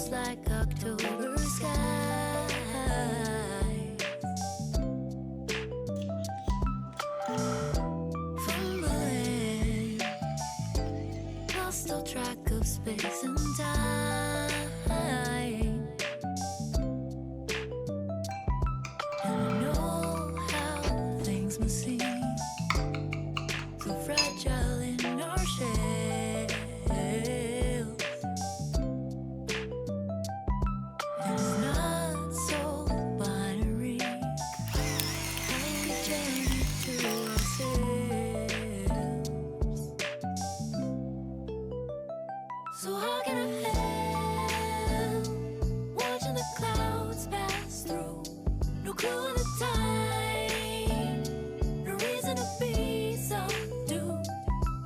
just like October skies. Fumbling, lost all track of space and time. And I know how things must seem so fragile in our shells. And it's not so binary how we journey to ourselves. So how can I help watching the clouds pass through? No clue of the time, no reason to be subdued.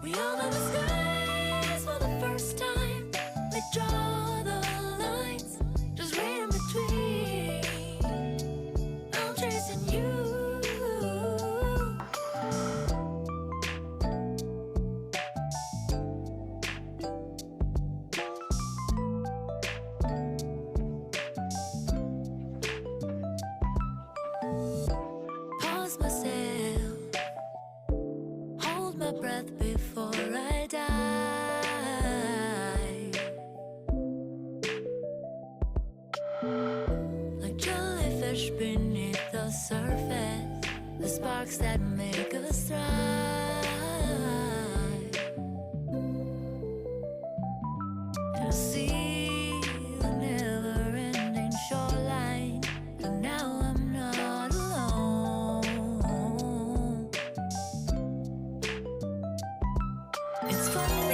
We all know the skies for the first time. They draw the lines, just read in between. I'm chasing you. Pause myself, hold my breath before I die. Like jellyfish beneath the surface, the sparks that make us thrive. And I see the never-ending shoreline, and now I'm not alone. It's fun.